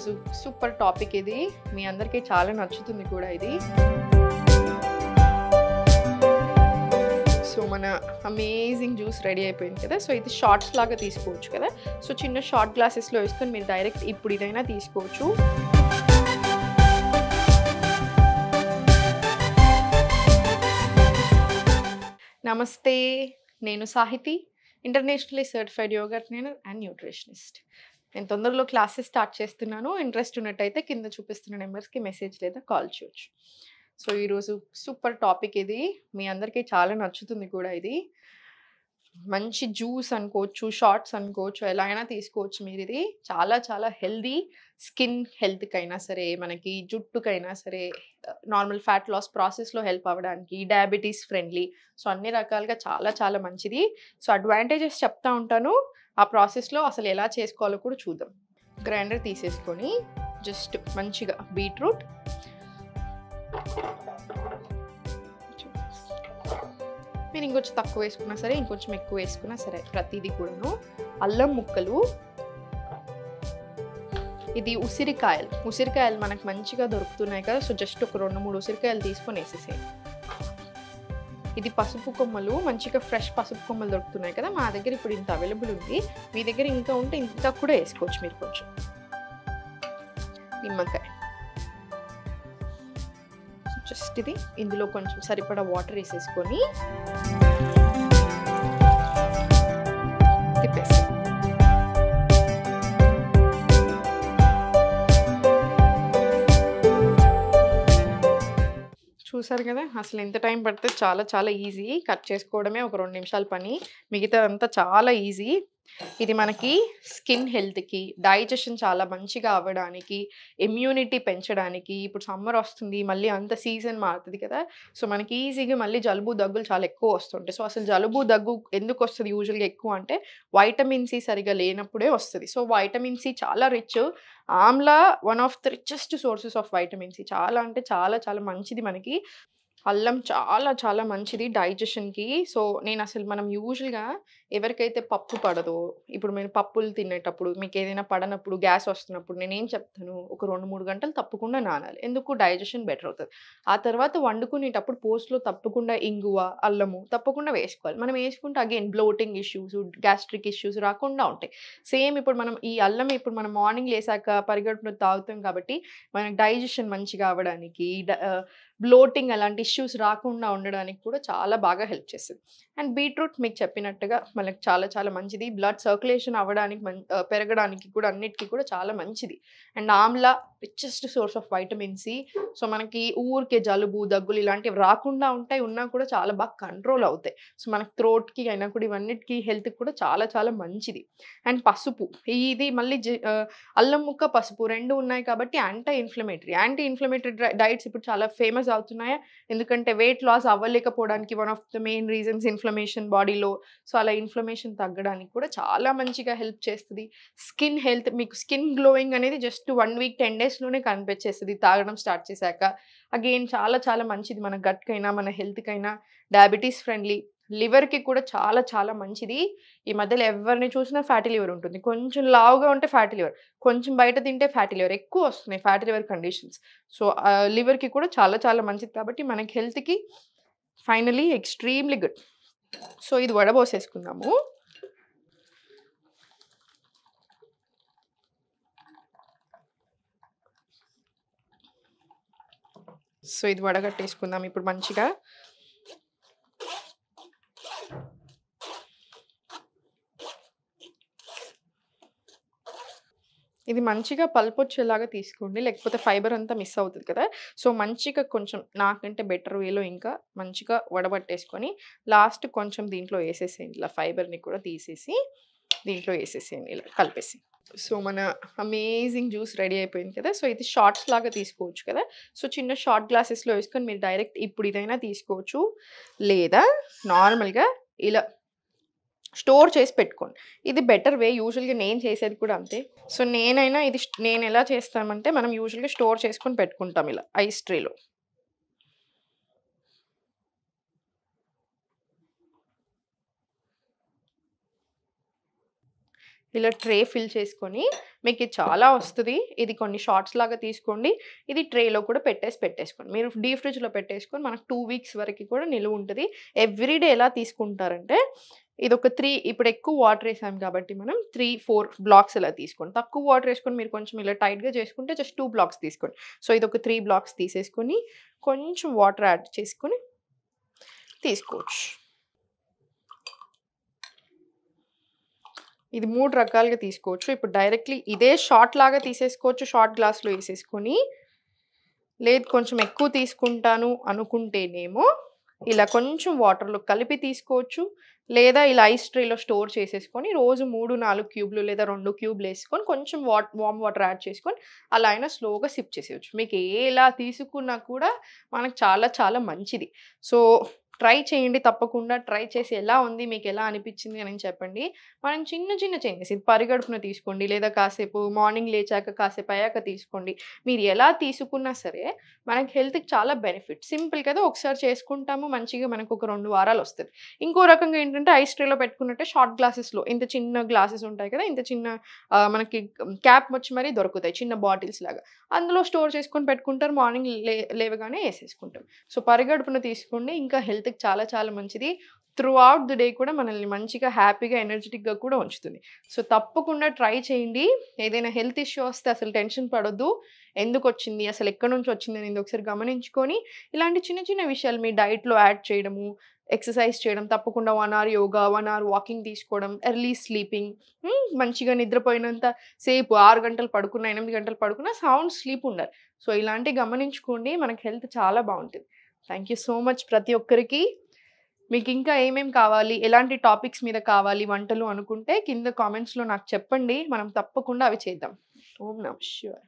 ఈరోజు super topic ఇది. మీ అందరికీ చాలా నచ్చుతుంది కూడా ఇది. సో మన అమేజింగ్ జ్యూస్ రెడీ అయిపోయింది కదా. సో ఇది షార్ట్స్ లాగా తీసుకోవచ్చు కదా. సో చిన్న షార్ట్ గ్లాసెస్లో వేసుకొని మీరు డైరెక్ట్ ఇప్పుడు ఇదైనా తీసుకోవచ్చు. నమస్తే, నేను Sahiti, internationally certified yoga trainer and nutritionist. నేను తొందరలో క్లాసెస్ స్టార్ట్ చేస్తున్నాను. ఇంట్రెస్ట్ ఉన్నట్టయితే కింద చూపిస్తున్న నెంబర్స్కి మెసేజ్ లేదా కాల్ చేయొచ్చు. సో ఈరోజు సూపర్ టాపిక్ ఇది. మీ అందరికీ చాలా నచ్చుతుంది కూడా ఇది. మంచి జ్యూస్ అనుకోవచ్చు, షార్ట్స్ అనుకోవచ్చు, ఎలా అయినా తీసుకోవచ్చు మీరు. ఇది చాలా చాలా హెల్దీ. స్కిన్ హెల్త్కైనా సరే, మనకి జుట్టుకైనా సరే, నార్మల్ ఫ్యాట్ లాస్ ప్రాసెస్లో హెల్ప్ అవ్వడానికి, డయాబెటీస్ ఫ్రెండ్లీ. సో అన్ని రకాలుగా చాలా చాలా మంచిది. సో అడ్వాంటేజెస్ చెప్తా ఉంటాను. ఆ ప్రాసెస్లో అసలు ఎలా చేసుకోవాలో కూడా చూద్దాం. గ్రైండర్ తీసేసుకొని జస్ట్ మంచిగా బీట్రూట్, మీరు ఇంకొంచెం తక్కువ వేసుకున్నా సరే, ఇంకొంచెం ఎక్కువ వేసుకున్నా సరే, ప్రతిదీ కూడాను. అల్లం ముక్కలు, ఇది ఉసిరికాయలు మనకు మంచిగా దొరుకుతున్నాయి కదా. సో జస్ట్ ఒక 2-3 ఉసిరికాయలు తీసుకొని వేసేసేయండి. ఇది పసుపు కొమ్మలు, మంచిగా ఫ్రెష్ పసుపు కొమ్మలు దొరుకుతున్నాయి కదా. మా దగ్గర ఇప్పుడు ఇంత అవైలబుల్ ఉంది. మీ దగ్గర ఇంకా ఉంటే ఇంకా కూడా వేసుకోవచ్చు మీరు. కొంచెం నిమ్మకాయ, జస్ట్ ఇది ఇందులో కొంచెం సరిపడా వాటర్ వేసేసుకొని తిప్పేసి, చూసారు కదా. అసలు ఎంత టైం పడితే చాలా చాలా ఈజీ. కట్ చేసుకోవడమే ఒక 2 నిమిషాల పని, మిగతా అంతా చాలా ఈజీ. ఇది మనకి స్కిన్ హెల్త్కి, డైజెషన్ చాలా మంచిగా అవ్వడానికి, ఇమ్యూనిటీ పెంచడానికి. ఇప్పుడు సమ్మర్ వస్తుంది, మళ్ళీ అంత సీజన్ మారుతుంది కదా. సో మనకి ఈజీగా మళ్ళీ జలుబు దగ్గులు చాలా ఎక్కువ వస్తుంటాయి. సో అసలు జలుబు దగ్గు ఎందుకు వస్తుంది యూజువల్గా ఎక్కువ అంటే, వైటమిన్ సి సరిగా లేనప్పుడే వస్తుంది. సో వైటమిన్ సి చాలా rich. Amla one of the richest sources of vitamin C. చాలా అంటే చాలా చాలా మంచిది మనకి. అల్లం చాలా చాలా మంచిది డైజెషన్కి. సో మనం యూజువల్గా ఎవరికైతే పప్పు పడదో, ఇప్పుడు మీరు పప్పులు తినేటప్పుడు మీకు ఏదైనా పడనప్పుడు, గ్యాస్ వస్తున్నప్పుడు నేనేం చెప్తాను, ఒక 2-3 గంటలు తప్పకుండా నానాలి. ఎందుకు? డైజెషన్ బెటర్ అవుతుంది. ఆ తర్వాత వండుకునేటప్పుడు పోస్ట్లో తప్పకుండా ఇంగువ, అల్లము తప్పకుండా వేసుకోవాలి. మనం వేసుకుంటే again bloating issues, gastric issues రాకుండా ఉంటాయి. సేమ్ ఇప్పుడు మనం ఈ అల్లం ఇప్పుడు మనం మార్నింగ్ లేసాక పరిగెడుపున తాగుతాం కాబట్టి మనకి డైజెషన్ మంచిగా అవ్వడానికి, బ్లోటింగ్ అలాంటి ఇష్యూస్ రాకుండా ఉండడానికి కూడా చాలా బాగా హెల్ప్ చేస్తుంది. అండ్ బీట్రూట్ మీకు చెప్పినట్టుగా మనకి చాలా చాలా మంచిది. బ్లడ్ సర్క్యులేషన్ అవ్వడానికి, పెరగడానికి కూడా, అన్నిటికీ కూడా చాలా మంచిది. And amla richest source of vitamin C. So మనకి ఊరికే జలుబు దగ్గులు ఇలాంటివి రాకుండా ఉంటాయి. ఉన్నా కూడా చాలా బాగా కంట్రోల్ అవుతాయి. సో మనకి థ్రోట్కి అయినా కూడా, ఇవన్నిటికీ హెల్త్కి కూడా చాలా చాలా మంచిది. అండ్ పసుపు, ఇది మళ్ళీ అల్లం ముక్క, పసుపు 2 ఉన్నాయి కాబట్టి యాంటీ ఇన్ఫ్లమేటరీ డైట్స్ ఇప్పుడు చాలా ఫేమస్ అవుతున్నాయి. ఎందుకంటే వెయిట్ లాస్ అవ్వలేకపోవడానికి one of the main reasons inflammation బాడీలో. సో అలా ఇన్ఫ్లమేషన్ తగ్గడానికి కూడా చాలా మంచిగా హెల్ప్ చేస్తుంది. స్కిన్ హెల్త్, మీకు స్కిన్ గ్లోయింగ్ అనేది జస్ట్ 1 వీక్ 10 డేస్లోనే కనిపించేస్తుంది తాగడం స్టార్ట్ చేశాక. అగైన్ చాలా చాలా మంచిది మన గట్కైనా, మన హెల్త్కైనా. Diabetes friendly. లివర్కి కూడా చాలా చాలా మంచిది. ఈ మధ్యలో ఎవరిని చూసినా ఫ్యాటీ లివర్ ఉంటుంది. కొంచెం లావుగా ఉంటే ఫ్యాటీ లివర్, కొంచెం బయట తింటే ఫ్యాటీ లివర్, ఎక్కువ వస్తున్నాయి ఫ్యాటీ లివర్ కండిషన్స్. సో లివర్కి కూడా చాలా చాలా మంచిది కాబట్టి మనకి హెల్త్కి ఫైనలీ ఎక్స్ట్రీమ్లీ గుడ్. సో ఇది వడబోసేసుకుందాము. సో ఇది వడగట్టేసుకుందాం ఇప్పుడు మంచిగా. ఇది మంచిగా పల్పొచ్చేలాగా తీసుకోండి, లేకపోతే ఫైబర్ అంతా మిస్ అవుతుంది కదా. సో మంచిగా కొంచెం నాకంటే బెటర్ వేలో ఇంకా మంచిగా వడబట్టేసుకొని లాస్ట్ కొంచెం దీంట్లో వేసేసేయండి. ఇలా ఫైబర్ని కూడా తీసేసి దీంట్లో వేసేసేయండి, ఇలా కలిపేసి. సో మన అమేజింగ్ జ్యూస్ రెడీ అయిపోయింది కదా. సో ఇది షార్ట్స్ లాగా తీసుకోవచ్చు కదా. సో చిన్న షార్ట్ గ్లాసెస్లో వేసుకొని మీరు డైరెక్ట్ ఇప్పుడు ఇదైనా తీసుకోవచ్చు, లేదా నార్మల్గా ఇలా స్టోర్ చేసి పెట్టుకోండి. ఇది బెటర్ వే. యూజువల్గా నేను చేసేది కూడా అంతే. సో నేను ఎలా చేస్తామంటే, మనం యూజువల్గా స్టోర్ చేసుకొని పెట్టుకుంటాం ఇలా ఐస్ ట్రేలో. ఇలా ట్రే ఫిల్ చేసుకొని మీకు ఇది చాలా వస్తుంది. ఇది కొన్ని షార్ట్స్ లాగా తీసుకోండి. ఇది ట్రేలో కూడా పెట్టేసుకోండి. మీరు డీప్ ఫ్రిడ్జ్‌లో పెట్టేసుకొని మనకు 2 వీక్స్ వరకు కూడా నిలువ ఉంటది. ఎవ్రీడే ఎలా తీసుకుంటారంటే ఇదొక 3 ఇప్పుడు ఎక్కువ వాటర్ ఏసాం కాబట్టి మనం 3, 4 బ్లాక్స్ ఇలా తీసుకోండి. తక్కువ వాటర్ ఏసుకొని మీరు కొంచెం ఇలా టైట్‌గా చేసుకుంటే జస్ట్ 2 బ్లాక్స్ తీసుకోండి. సో ఇదొక 3 బ్లాక్స్ తీసేసుకొని కొంచెం వాటర్ యాడ్ చేసుకొని తీసుకోవచ్చు. ఇది 3 రకాలుగా తీసుకోవచ్చు. ఇప్పుడు డైరెక్ట్‌లీ ఇదే షాట్ లాగా తీసేసుకోవచ్చు. షాట్ గ్లాస్‌లో ఏసేసుకొని, లేదు కొంచెం ఎక్కువ తీసుకుంటాను అనుకుంటేనేమో ఇలా కొంచెం వాటర్‌లో కలిపి తీసుకోవచ్చు. లేదా ఇలా ఐస్ ట్రేలో స్టోర్ చేసేసుకొని రోజు 3, 4 క్యూబ్‌లు లేదా 2 క్యూబ్‌లేసుకొని కొంచెం వార్మ్ వాటర్ యాడ్ చేసుకొని అలా అయినా స్లోగా సిప్ చేసేయొచ్చు. మీకు ఎలా తీసుకున్నా కూడా మనకు చాలా చాలా మంచిది. సో ట్రై చేయండి తప్పకుండా. ట్రై చేసి ఎలా ఉంది, మీకెలా అనిపిచ్చింది అని చెప్పండి. మనం చిన్న చిన్న చేంజెస్ ఇది పరిగడుపున తీసుకోండి, లేదా కాసేపు మార్నింగ్ లేచాక కాసేపు అయ్యాక తీసుకోండి. మీరు ఎలా తీసుకున్నా సరే మనకి హెల్త్‌కి చాలా బెనిఫిట్. సింపుల్ కదా! ఒకసారి చేసుకుంటాము మంచిగా మనకు ఒక 2 వారాలొస్తది. ఇంకో రకంగా ఏంటంటే ఐస్ ట్రేలో పెట్టుకున్నట్టే షార్ట్ గ్లాసెస్‌లో ఇంత చిన్న గ్లాసెస్ ఉంటాయి కదా! ఇంత చిన్న మనకి క్యాప్ వచ్చి మరీ దొరుకుతాయి చిన్న బాటిల్స్ లాగా. అందులో స్టోర్ చేసుకొని పెట్టుకుంటారు. మార్నింగ్ లేవగానే ఏసేసుకుంటారు. సో పరిగడుపున తీసుకోండి. ఇంకా హెల్త్‌కి చాలా చాలా మంచిది. త్రూ ఔట్ ది డే కూడా మనల్ని మంచిగా హ్యాపీగా, ఎనర్జిటిక్‌గా కూడా ఉంచుతుంది. సో తప్పకుండా ట్రై చేయండి. ఏదైనా హెల్త్ ఇష్యూ వస్తే అసలు టెన్షన్ పడొద్దు. ఎందుకొచ్చింది? అసలు ఎక్కడి నుంచి వచ్చింది అనేది ఒకసారి గమనించుకొని, ఇలాంటి చిన్న చిన్న విషయాలు మీ డైట్‌లో యాడ్ చేయడము, ఎక్సర్సైజ్ చేయడం, తప్పకుండా 1 అవర్ యోగా, 1 అవర్ వాకింగ్ తీసుకోవడం, ఎర్లీ స్లీపింగ్ మంచిగా నిద్రపోయినంత సేపు 6 గంటలు పడుకున్నా, 8 గంటలు పడుకున్నా సౌండ్ స్లీప్ ఉండాలి. సో ఇలాంటివి గమనించుకోండి. మనకి హెల్త్ చాలా బావుంటది. థాంక్ యూ సో మచ్ ప్రతి ఒక్కరికి. మీకింకా ఏమేం కావాలి, ఎలాంటి టాపిక్స్ మీద కావాలి వంటలు అనుకుంటే కింద కామెంట్స్‌లో నాకు చెప్పండి. మనం తప్పకుండా అవి చేద్దాం. ఓం నమః శివాయ.